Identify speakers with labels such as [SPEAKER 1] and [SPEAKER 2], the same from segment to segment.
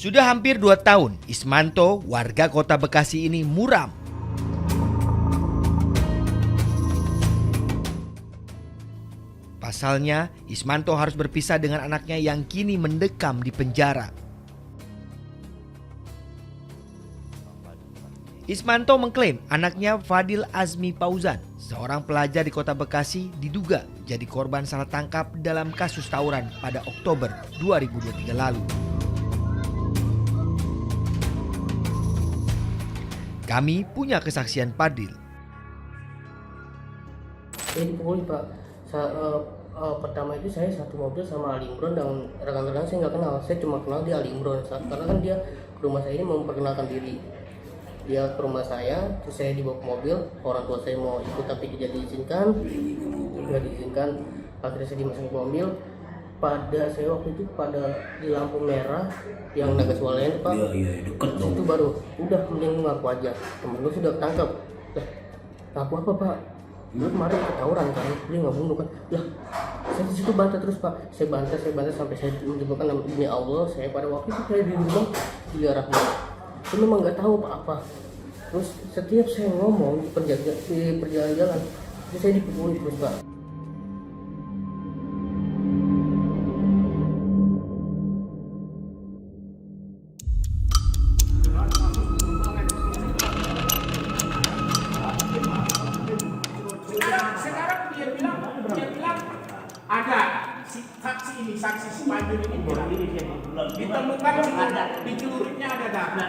[SPEAKER 1] Sudah hampir 2 tahun, Ismanto, warga kota Bekasi ini muram. Pasalnya, Ismanto harus berpisah dengan anaknya yang kini mendekam di penjara. Ismanto mengklaim anaknya Fadil Azmi Pauzan, seorang pelajar di kota Bekasi, diduga jadi korban salah tangkap dalam kasus tawuran pada Oktober 2023 lalu. Kami punya kesaksian Fadil.
[SPEAKER 2] Saya dipukuli Pak. Pertama itu saya satu mobil sama Ali Imron dan rekan-rekan saya nggak kenal. Saya cuma kenal dia Ali Imron karena kan dia ke rumah saya ini memperkenalkan diri. Dia ke rumah saya, terus saya dibawa ke mobil. Orang tua saya mau ikut tapi tidak diizinkan. Akhirnya saya dimasukkan ke mobil. Pada saya waktu itu di lampu merah yang Naga Swalayan Pak.
[SPEAKER 3] Iya deket dong.
[SPEAKER 2] Itu baru udah mending ngaku aja. Temen lu sudah ketangkep. Lah, ngaku apa Pak? Lu kemarin ketawuran kan, dia nggak bunuh kan? Lah, saya di situ bantah terus Pak. Saya bantah sampai saya menyebutkan nama demi Allah. Saya pada waktu itu saya di rumah Yulia Rahma. Saya memang nggak tahu apa-apa. Terus setiap saya ngomong di perjalanan, itu saya dipukuli terus Pak.
[SPEAKER 4] Sekarang dia bilang ada saksi si Panjur ini bilang ditemukan di celuritnya ada darah.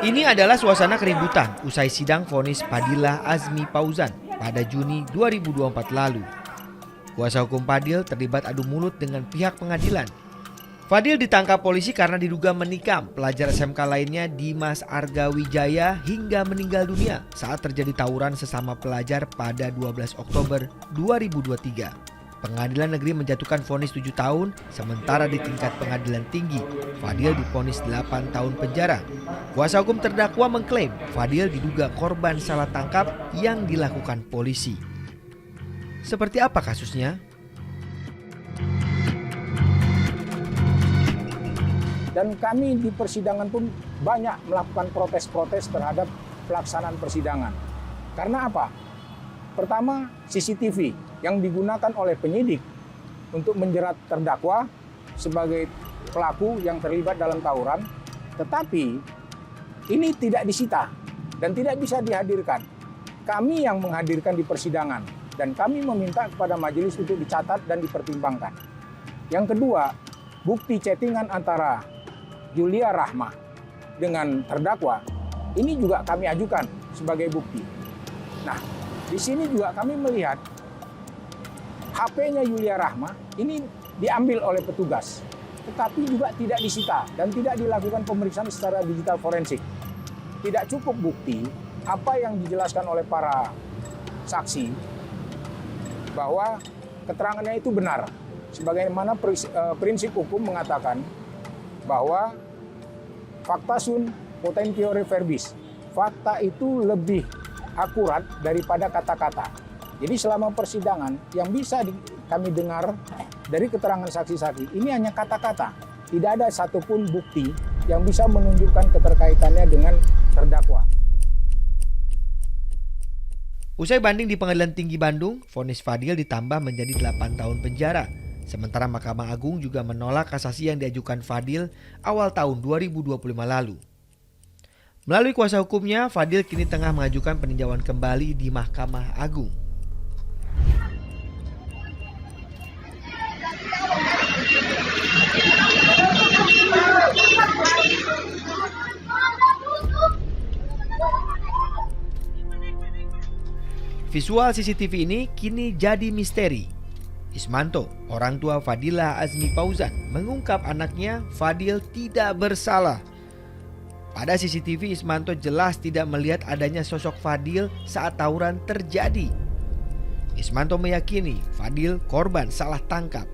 [SPEAKER 1] Ini adalah suasana keributan usai sidang vonis Fadilah Azmi Pauzan pada Juni 2024 lalu. Kuasa hukum Fadil terlibat adu mulut dengan pihak pengadilan. Fadil ditangkap polisi karena diduga menikam pelajar SMK lainnya Dimas Arga Wijaya hingga meninggal dunia saat terjadi tawuran sesama pelajar pada 12 Oktober 2023. Pengadilan negeri menjatuhkan vonis 7 tahun, sementara di tingkat pengadilan tinggi, Fadil divonis 8 tahun penjara. Kuasa hukum terdakwa mengklaim Fadil diduga korban salah tangkap yang dilakukan polisi. Seperti apa kasusnya?
[SPEAKER 5] Dan kami di persidangan pun banyak melakukan protes-protes terhadap pelaksanaan persidangan. Karena apa? Pertama, CCTV yang digunakan oleh penyidik untuk menjerat terdakwa sebagai pelaku yang terlibat dalam tawuran, tetapi ini tidak disita dan tidak bisa dihadirkan. Kami yang menghadirkan di persidangan dan kami meminta kepada majelis untuk dicatat dan dipertimbangkan. Yang kedua, bukti chattingan antara Yulia Rahma dengan terdakwa ini juga kami ajukan sebagai bukti. Nah, di sini juga kami melihat HP-nya Yulia Rahma ini diambil oleh petugas, tetapi juga tidak disita dan tidak dilakukan pemeriksaan secara digital forensik. Tidak cukup bukti apa yang dijelaskan oleh para saksi bahwa keterangannya itu benar. Sebagaimana prinsip hukum mengatakan bahwa fakta sunt potentiore verbis. Fakta itu lebih akurat daripada kata-kata. Jadi selama persidangan yang bisa kami dengar dari keterangan saksi-saksi ini hanya kata-kata. Tidak ada satupun bukti yang bisa menunjukkan keterkaitannya dengan terdakwa.
[SPEAKER 1] Usai banding di Pengadilan Tinggi Bandung, vonis Fadil ditambah menjadi 8 tahun penjara. Sementara Mahkamah Agung juga menolak kasasi yang diajukan Fadil awal tahun 2025 lalu. Melalui kuasa hukumnya, Fadil kini tengah mengajukan peninjauan kembali di Mahkamah Agung. Visual CCTV ini kini jadi misteri. Ismanto, orang tua Fadilah Azmi Pauzan, mengungkap anaknya Fadil tidak bersalah. Pada CCTV, Ismanto jelas tidak melihat adanya sosok Fadil saat tawuran terjadi. Ismanto meyakini Fadil korban salah tangkap.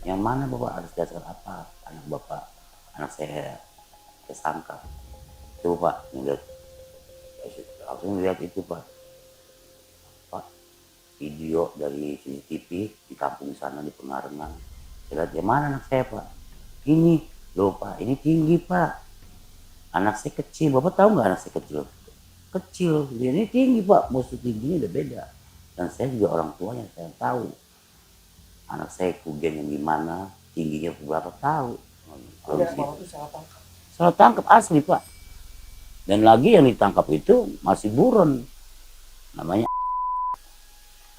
[SPEAKER 3] Yang mana Bapak harus dasar apa anak saya tersangka? Itu Pak, langsung lihat itu Pak. Video dari CCTV di kampung sana di Pengarengan. Saya lihat, mana anak saya Pak? Ini loh Pak, ini tinggi Pak. Anak saya kecil, Bapak tahu nggak anak saya kecil? Kecil, dia ini tinggi Pak, musuh tingginya udah beda. Dan saya juga orang tuanya, saya tahu. Anak saya kugennya gimana, tingginya berapa tahu. Kalau di situ. Salah tangkap asli Pak. Dan lagi yang ditangkap itu masih buron. Namanya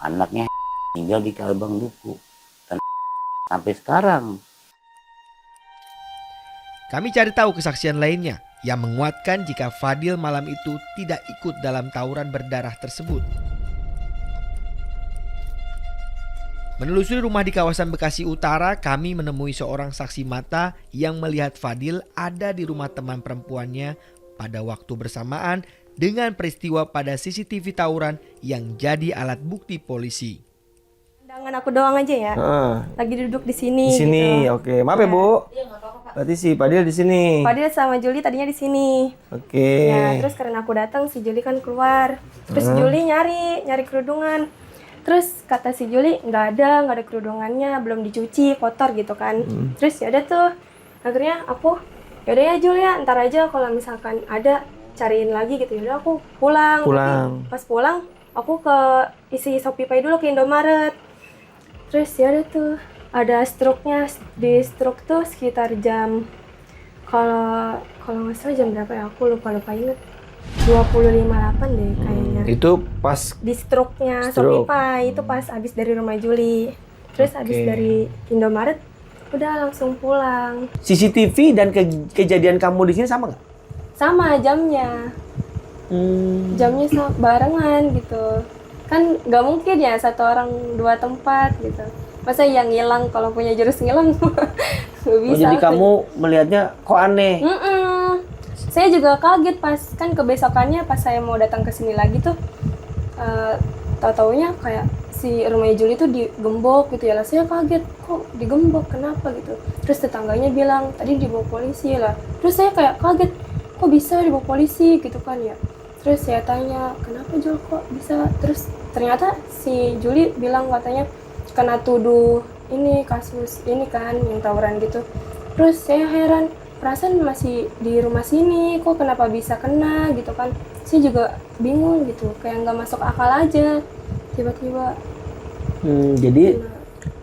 [SPEAKER 3] anaknya tinggal di Kalbang Duku. Dan sampai sekarang.
[SPEAKER 1] Kami cari tahu kesaksian lainnya yang menguatkan jika Fadil malam itu tidak ikut dalam tawuran berdarah tersebut. Menelusuri rumah di kawasan Bekasi Utara, kami menemui seorang saksi mata yang melihat Fadil ada di rumah teman perempuannya pada waktu bersamaan dengan peristiwa pada CCTV tawuran yang jadi alat bukti polisi.
[SPEAKER 6] Pandangan aku doang aja ya. Lagi duduk di sini.
[SPEAKER 7] Di sini,
[SPEAKER 6] gitu.
[SPEAKER 7] oke. Maaf ya, Bu. Berarti si Fadil di sini.
[SPEAKER 6] Fadil sama Juli tadinya di sini.
[SPEAKER 7] Oke.
[SPEAKER 6] Ya, terus karena aku datang si Juli kan keluar. Terus Juli nyari kerudungan. Terus kata si Juli nggak ada kerudungannya, belum dicuci, kotor gitu kan. Terus ya udah tuh, akhirnya aku yaudah ya Jul ya, ntar aja kalau misalkan ada cariin lagi gitu. Yaudah aku pulang. Tapi pas pulang aku ke isi Shopee Pay dulu ke Indomaret. Terus ya udah tuh ada struknya, di struk tuh sekitar jam kalau nggak salah jam berapa ya, aku lupa inget. 25.08 deh kayaknya.
[SPEAKER 7] Itu pas
[SPEAKER 6] Di struknya Shopee Pay itu pas abis dari rumah Juli. Terus abis dari Indomaret udah langsung pulang.
[SPEAKER 7] CCTV dan kejadian kamu di sini sama nggak?
[SPEAKER 6] Sama jamnya. Jamnya barengan gitu. Kan nggak mungkin ya satu orang dua tempat gitu. Masa yang ngilang kalau punya jurus ngilang nggak bisa.
[SPEAKER 7] Jadi kamu melihatnya kok aneh?
[SPEAKER 6] Saya juga kaget pas kan kebesokannya pas saya mau datang ke sini lagi tuh tahu-taunya kayak si rumahnya Juli tuh digembok gitu ya lah. Saya kaget kok digembok kenapa gitu. Terus tetangganya bilang tadi dibawa polisi lah. Terus saya kayak kaget kok bisa dibawa polisi gitu kan ya. Terus saya tanya kenapa Jul kok bisa. Terus ternyata si Juli bilang katanya kena tuduh ini kasus ini kan yang tawuran gitu. Terus saya heran, perasaan masih di rumah sini, kok kenapa bisa kena gitu kan. Saya juga bingung gitu, kayak nggak masuk akal aja tiba-tiba.
[SPEAKER 7] Jadi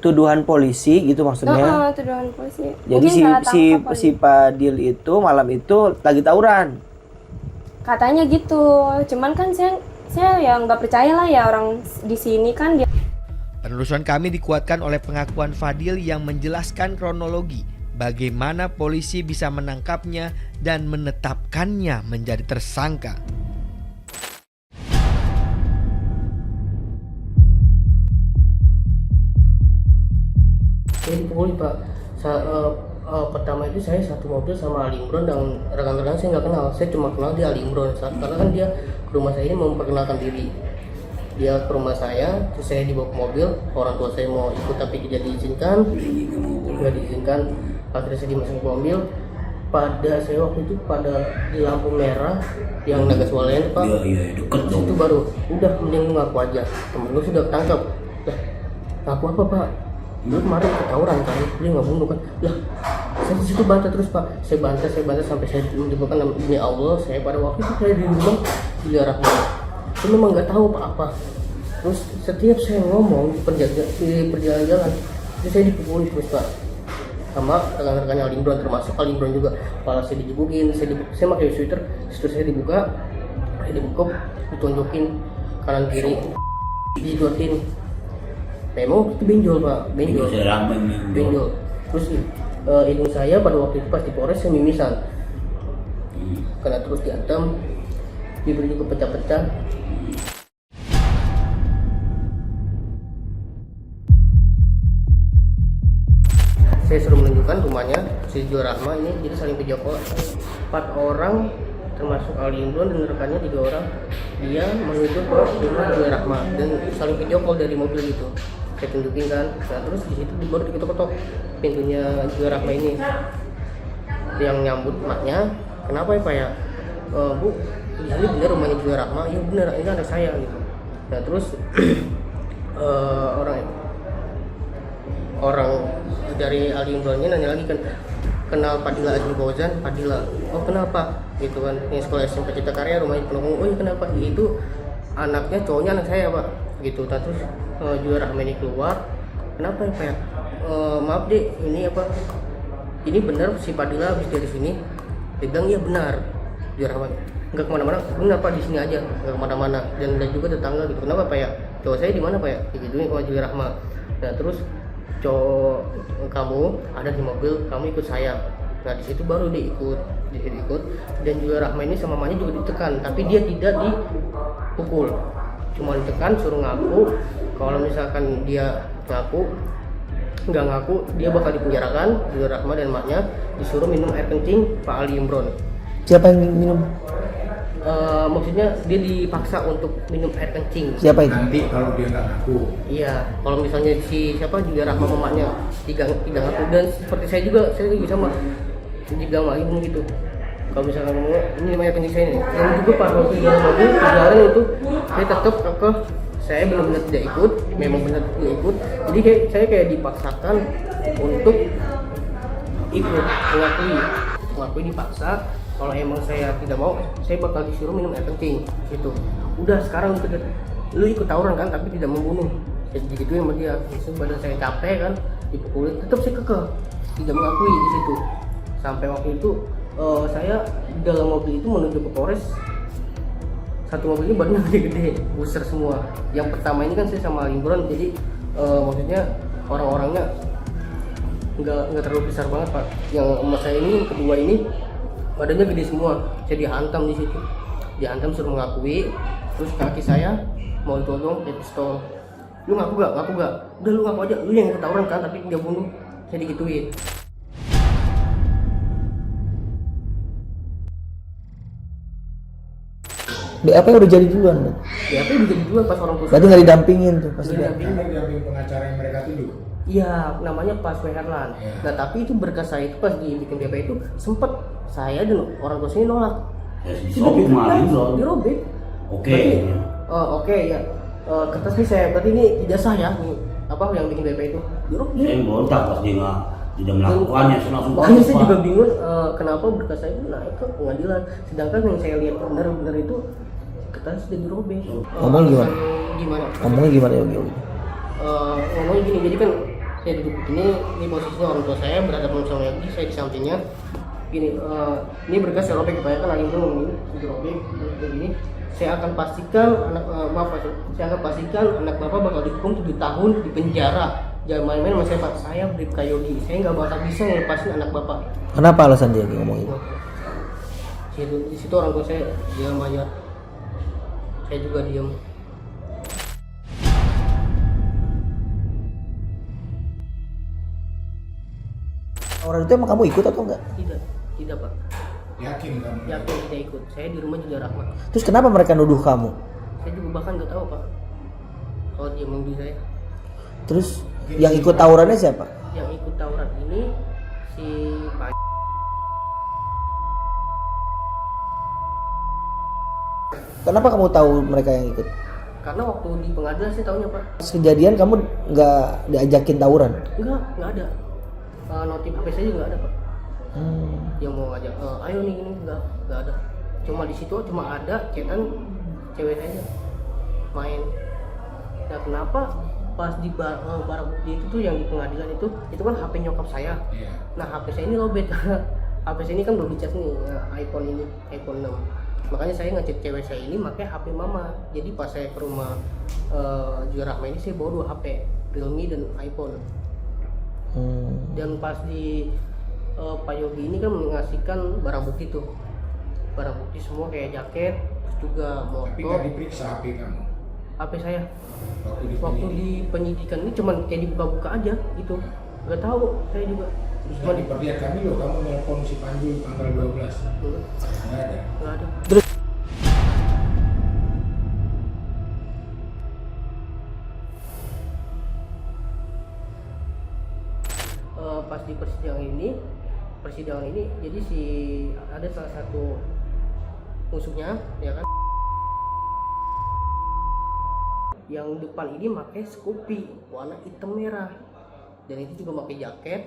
[SPEAKER 7] tuduhan polisi gitu maksudnya?
[SPEAKER 6] Tuduhan polisi.
[SPEAKER 7] Jadi
[SPEAKER 6] mungkin
[SPEAKER 7] si Fadil itu malam itu lagi tawuran?
[SPEAKER 6] Katanya gitu, cuman kan saya yang nggak percaya lah ya orang di sini kan dia.
[SPEAKER 1] Penelusuran kami dikuatkan oleh pengakuan Fadil yang menjelaskan kronologi bagaimana polisi bisa menangkapnya dan menetapkannya menjadi tersangka.
[SPEAKER 2] Saya dipukuli Pak. Pertama itu saya satu mobil sama Ali Imron dan rekan-rekan saya nggak kenal. Saya cuma kenal dia Ali Imron karena kan dia ke rumah saya ini mau memperkenalkan diri. Dia ke rumah saya, terus saya dibawa ke mobil. Orang tua saya mau ikut tapi tidak diizinkan. Akhirnya saya dimasukin ke mobil. Pada saya waktu itu di lampu merah yang Nagaswalayan Pak. Iya, deket dong. Itu baru udah mending lu ngaku aja. Temen lu sudah ketangkep. Lah, ngaku apa Pak? Lu kemarin ketawuran kan, dia nggak bunuh kan? Lah, saya di situ bantah terus Pak. Saya bantah sampai saya menyebutkan demi Allah. Saya pada waktu itu saya di rumah dilarang. Saya memang nggak tahu apa-apa. Terus setiap saya ngomong di perjalanan jalan, itu saya dipukuli terus Pak. Sama rekan-rekannya Alimbron, termasuk Alimbron juga. Kepala saya dijebukin, saya pakai sweater, saya dibuka, ditunjukin kanan kiri, dijodotin. Memang itu benjol Pak, benjol. Terus hidung saya pada waktu itu pas di Polres saya mimisan, karena terus diantem, bibir juga pecah-pecah. Saya suruh menunjukkan rumahnya si Jul Rahma ini, jadi saling video call. 4 orang termasuk Ali Imron dan rekannya 3 orang, dia menuju ke rumah Jul Rahma dan saling video call dari mobil gitu. Saya tunjukin kan, nah terus di situ baru diketok-ketok pintunya Jul Rahma ini. Yang nyambut maknya, kenapa ya Pak ya? Bu, di sini bener rumahnya Jul Rahma? Iya bener, ini anak saya gitu. Nah terus orang dari Ali Imronnya nanya lagi kan, kenal Padilla Azmi Fauzan. Padilla, oh kenapa gitu kan, yang sekolah SMP Cipta Karya rumahnya Penunggung. Oh iya kenapa, itu anaknya cowoknya anak saya pak gitu. Nah, terus Julia Rahma ini keluar, kenapa ya pak? Maaf deh, ini apa, ini benar si Padilla habis dari sini? Dia bilang iya benar. Julia Rahma nggak kemana-mana, benar pak, di sini aja, nggak kemana-mana. Dan juga tetangga gitu, kenapa pak ya, cowok saya di mana pak ya, digituin sama Julia Rahma. Nah terus cowok kamu ada di mobil, kamu ikut saya. Nah di situ baru dia ikut. Dan Julia Rahma ini sama mamanya juga ditekan, tapi dia tidak dipukul, cuma ditekan, suruh ngaku. Kalau misalkan dia nggak ngaku, dia bakal dipenjarakan. Julia Rahma dan maknya disuruh minum air kencing Pak Ali Imron.
[SPEAKER 7] Siapa yang minum?
[SPEAKER 2] Maksudnya dia dipaksa untuk minum air kencing.
[SPEAKER 7] Siapa itu?
[SPEAKER 5] Nanti kalau dia nggak ngaku.
[SPEAKER 2] Iya, kalau misalnya si siapa Julia Rahma mamanya tidak ngaku, dan seperti saya juga sama dibilang lagi gitu. Kalau misalnya ngomong ini namanya kencing saya ini, dan juga pas waktu di mobil perjalanan itu saya tetap saya benar-benar tidak ikut, memang benar tidak ikut. Jadi saya kayak dipaksakan untuk ikut, mengakui dipaksa. Kalau emang saya tidak mau, saya bakal disuruh minum air kencing gitu. Udah sekarang lu ikut tawuran kan, tapi tidak membunuh. Jadi gitu sama dia. Justru badan saya capek kan, dipukulin, tetap saya kekeh, tidak mengakui di situ. Sampai waktu itu saya di dalam mobil itu menuju ke Polres. Satu mobil ini badannya gede-gede, besar semua. Yang pertama ini kan saya sama Limbron, jadi maksudnya orang-orangnya nggak terlalu besar banget pak. Yang sama saya ini, yang kedua ini badannya gede semua. Saya dihantam di situ, suruh mengakui. Terus kaki saya mau ditodong pakai pistol. Lu ngaku gak? Udah lu ngaku aja, lu yang ketahuan kan, tapi dia bunuh. Saya digituin.
[SPEAKER 7] BAP udah jadi duluan.
[SPEAKER 2] BAP udah jadi duluan pas orang tua.
[SPEAKER 7] Berarti nggak didampingin tuh pasti.
[SPEAKER 5] Didamping pengacara yang mereka tuduh.
[SPEAKER 2] Iya, namanya Pak Suherlan. Nah tapi itu berkas saya itu pas dibikin BAP itu sempet saya dan orang tua sini nolak.
[SPEAKER 3] Sobek maling loh.
[SPEAKER 2] Dirobek.
[SPEAKER 3] Oke.
[SPEAKER 2] Oke ya. Kertas ini saya berarti ini tidak sah ya, apa yang bikin BAP itu? Dirobek.
[SPEAKER 3] Saya bontak pas dia tidak melakukannya, saya langsung
[SPEAKER 2] makanya saya juga bingung kenapa berkas saya itu naik ke pengadilan, sedangkan yang saya lihat benar-benar itu kertas sudah dirobek.
[SPEAKER 7] Ngomong gimana? Ngomongnya gimana Yogi?
[SPEAKER 2] Ngomongnya gini, jadi kan saya duduk ini posisinya orang tua saya berhadapan sama Yogi, saya di sampingnya. Gini, ini berkas saya robek, kebanyakan lagi itu ngomong ini, dirobek, begini. Saya akan pastikan anak bapak bakal dihukum 7 tahun di penjara. Jangan main-main sama saya pak, saya Bribka Yogi, saya nggak bakal bisa ngelepasin anak bapak.
[SPEAKER 7] Kenapa alasan dia ngomong itu?
[SPEAKER 2] Di situ orang tua saya diam aja, saya juga diam.
[SPEAKER 7] Orang itu emang kamu ikut atau enggak?
[SPEAKER 2] Tidak pak.
[SPEAKER 5] Yakin kamu?
[SPEAKER 2] Yakin tidak ikut. Saya di rumah juga Rahmat.
[SPEAKER 7] Terus kenapa mereka nuduh kamu?
[SPEAKER 2] Saya juga bahkan nggak tahu pak. Kalau dia menuduh saya.
[SPEAKER 7] Terus yang ikut tawurannya siapa?
[SPEAKER 2] Yang ikut tawuran ini si Pak.
[SPEAKER 7] Kenapa kamu tahu mereka yang ikut?
[SPEAKER 2] Karena waktu di pengadilan saya tahunya pak.
[SPEAKER 7] Kejadian kamu nggak diajakin tawuran?
[SPEAKER 2] Nggak ada. Notif HP saya juga nggak ada pak. Yang mau ngajak, ayo nih ini nggak ada. Cuma di situ cuma ada chatan cewek saya main. Nah kenapa pas di barang bukti itu tuh yang di pengadilan itu kan HP nyokap saya. Nah HP saya ini lobet. HP saya ini kan belum dicas nih, iPhone 6. Makanya saya ngecek cewek saya ini pakai HP mama. Jadi pas saya ke rumah Julia Rahma ini saya bawa 2 HP, Realme dan iPhone. Dan pas di Pak Yogi ini kan mengasihkan barang bukti tuh, barang bukti semua kayak jaket, terus juga motor.
[SPEAKER 5] Tapi nggak diperiksa HP kamu?
[SPEAKER 2] HP saya waktu di penyidikan ini cuman kayak dibuka-buka aja gitu, nggak tahu saya juga.
[SPEAKER 5] Terus nggak diperlihatkan loh kamu nelpon si Panjul tanggal 12? Nggak ada.
[SPEAKER 7] Terus
[SPEAKER 2] pas di persidangan ini jadi ada salah satu musuhnya ya kan, yang depan ini pakai Scoopy warna hitam merah, dan itu juga pakai jaket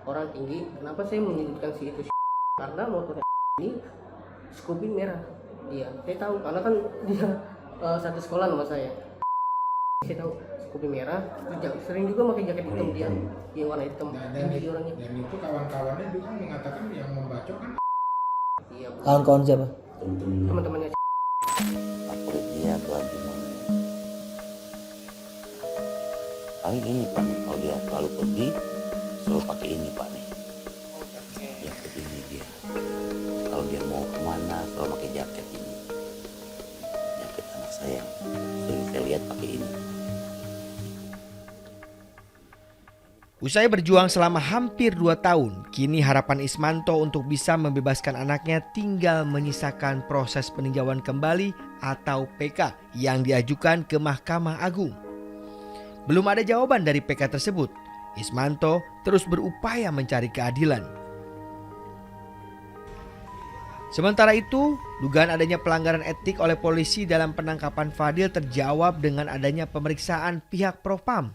[SPEAKER 2] orang tinggi. Kenapa saya menyebutkan si itu? Karena motor ini Scoopy merah. Iya, saya tahu karena kan dia satu sekolah sama saya. Saya tahu Scoopy merah, sering juga pakai jaket hitam dia, yang warna hitam. Tinggi orangnya.
[SPEAKER 8] Dan itu kawan-kawannya juga mengatakan yang membacok kan
[SPEAKER 2] Iya,
[SPEAKER 7] Kawan-kawan siapa?
[SPEAKER 2] teman-temannya.
[SPEAKER 3] favorit dia tuh Haji Mamun. Paling ini Pak, kalau dia selalu pergi selalu pakai ini Pak nih, jaket ini dia. Kalau dia mau kemana selalu pakai jaket ini, jaket anak saya. Sering saya lihat pakai ini.
[SPEAKER 1] Usai berjuang selama hampir 2 tahun, kini harapan Ismanto untuk bisa membebaskan anaknya tinggal menyisakan proses peninjauan kembali atau PK yang diajukan ke Mahkamah Agung. Belum ada jawaban dari PK tersebut. Ismanto terus berupaya mencari keadilan. Sementara itu, dugaan adanya pelanggaran etik oleh polisi dalam penangkapan Fadil terjawab dengan adanya pemeriksaan pihak Propam.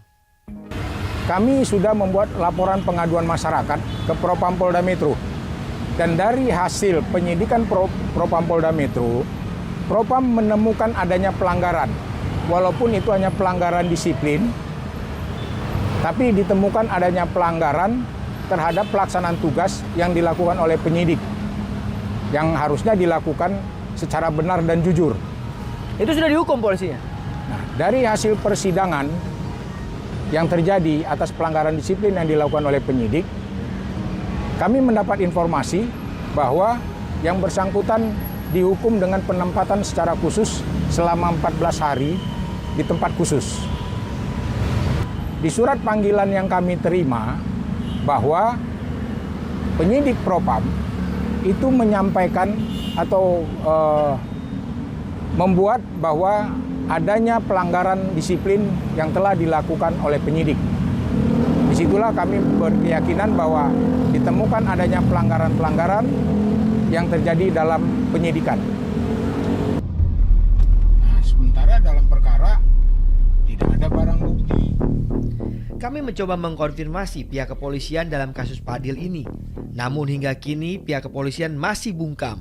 [SPEAKER 5] Kami sudah membuat laporan pengaduan masyarakat ke Propam Polda Metro. Dan dari hasil penyidikan Propam Polda Metro, Propam menemukan adanya pelanggaran. Walaupun itu hanya pelanggaran disiplin, tapi ditemukan adanya pelanggaran terhadap pelaksanaan tugas yang dilakukan oleh penyidik, yang harusnya dilakukan secara benar dan jujur.
[SPEAKER 7] Itu sudah dihukum polisinya?
[SPEAKER 5] Nah, dari hasil persidangan yang terjadi atas pelanggaran disiplin yang dilakukan oleh penyidik, kami mendapat informasi bahwa yang bersangkutan dihukum dengan penempatan secara khusus selama 14 hari di tempat khusus. Di surat panggilan yang kami terima bahwa penyidik Propam itu menyampaikan atau membuat bahwa adanya pelanggaran disiplin yang telah dilakukan oleh penyidik. Disitulah kami berkeyakinan bahwa ditemukan adanya pelanggaran-pelanggaran yang terjadi dalam penyidikan.
[SPEAKER 8] nah, sementara dalam perkara tidak ada barang bukti.
[SPEAKER 1] Kami mencoba mengkonfirmasi pihak kepolisian dalam kasus Fadil ini. Namun hingga kini pihak kepolisian masih bungkam.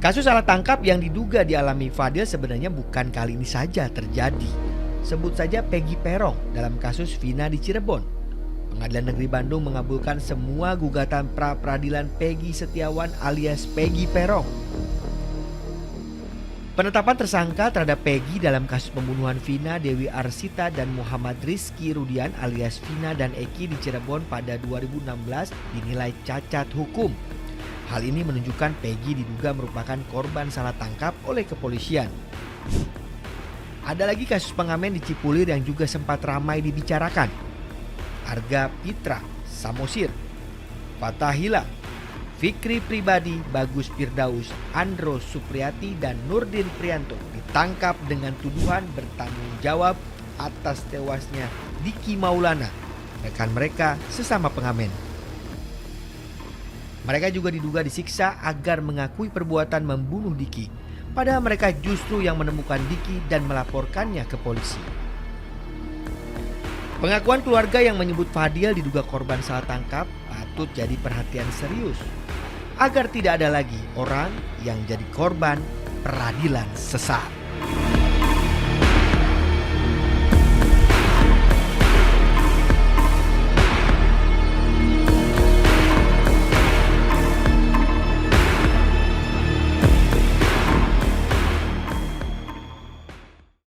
[SPEAKER 1] Kasus salah tangkap yang diduga dialami Fadil sebenarnya bukan kali ini saja terjadi. Sebut saja Peggy Perong dalam kasus Vina di Cirebon. Pengadilan Negeri Bandung mengabulkan semua gugatan pra-peradilan Peggy Setiawan alias Peggy Perong. Penetapan tersangka terhadap Peggy dalam kasus pembunuhan Vina Dewi Arsita dan Muhammad Rizky Rudian alias Vina dan Eki di Cirebon pada 2016 dinilai cacat hukum. Hal ini menunjukkan Peggy diduga merupakan korban salah tangkap oleh kepolisian. Ada lagi kasus pengamen di Cipulir yang juga sempat ramai dibicarakan. Arga Pitra Samosir, Fatahila, Fikri Pribadi, Bagus Firdaus, Andro Supriyati, dan Nurdin Prianto ditangkap dengan tuduhan bertanggung jawab atas tewasnya Diki Maulana, rekan mereka sesama pengamen. Mereka juga diduga disiksa agar mengakui perbuatan membunuh Diki. Padahal mereka justru yang menemukan Diki dan melaporkannya ke polisi. Pengakuan keluarga yang menyebut Fadil diduga korban salah tangkap patut jadi perhatian serius. Agar tidak ada lagi orang yang jadi korban peradilan sesat.